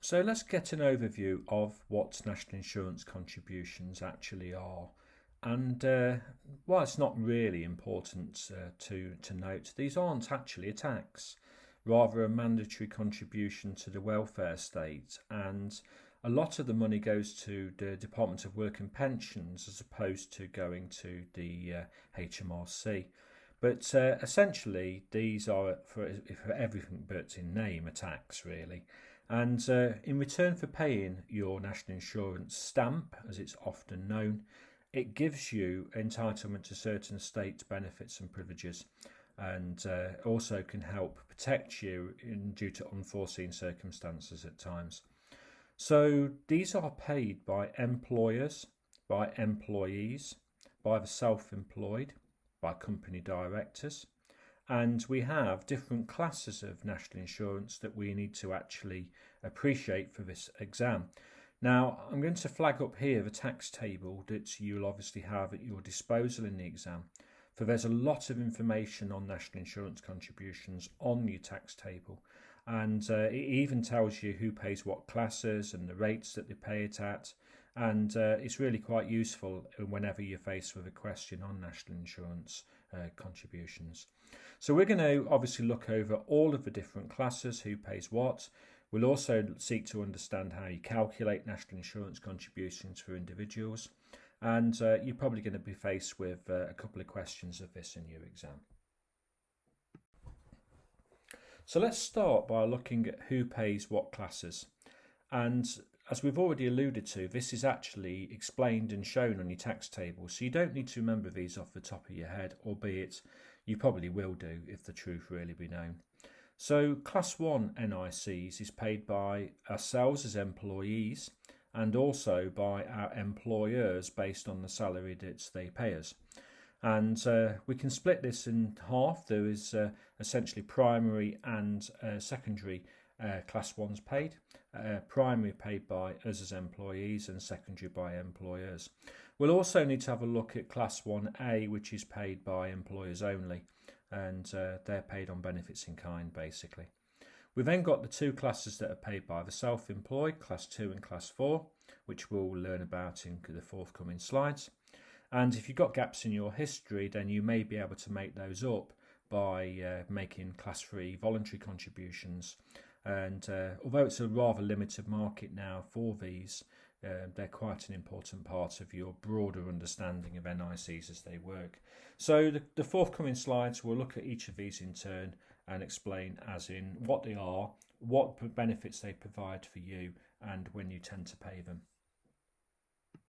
So let's get an overview of what national insurance contributions actually are. And while it's not really important to note, these aren't actually a tax, rather a mandatory contribution to the welfare state. And a lot of the money goes to the Department of Work and Pensions as opposed to going to the HMRC. But essentially, these are for everything but in name a tax, really. And in return for paying your national insurance stamp, as it's often known, it gives you entitlement to certain state benefits and privileges, and also can help protect you due to unforeseen circumstances at times. So these are paid by employers, by employees, by the self-employed, by company directors, and we have different classes of national insurance that we need to actually appreciate for this exam. Now, I'm going to flag up here the tax table that you'll obviously have at your disposal in the exam, for there's a lot of information on national insurance contributions on your tax table, and it even tells you who pays what classes and the rates that they pay it at, and it's really quite useful whenever you're faced with a question on national insurance contributions. So we're going to obviously look over all of the different classes, who pays what. We'll also seek to understand how you calculate national insurance contributions for individuals, and you're probably going to be faced with a couple of questions of this in your exam. So let's start by looking at who pays what classes. And as we've already alluded to, this is actually explained and shown on your tax table, so you don't need to remember these off the top of your head, albeit you probably will do if the truth really be known. So Class 1 NICs is paid by ourselves as employees and also by our employers based on the salary that they pay us. And we can split this in half. There is essentially primary and secondary Class 1s paid. Primary paid by us as employees and secondary by employers. We'll also need to have a look at Class 1A, which is paid by employers only, and they're paid on benefits in kind basically. We've then got the two classes that are paid by the self-employed, Class 2 and Class 4, which we'll learn about in the forthcoming slides. And if you've got gaps in your history, then you may be able to make those up by making Class 3 voluntary contributions. And although it's a rather limited market now for these, they're quite an important part of your broader understanding of NICs as they work. So the forthcoming slides will look at each of these in turn and explain as in what they are, what benefits they provide for you, and when you tend to pay them.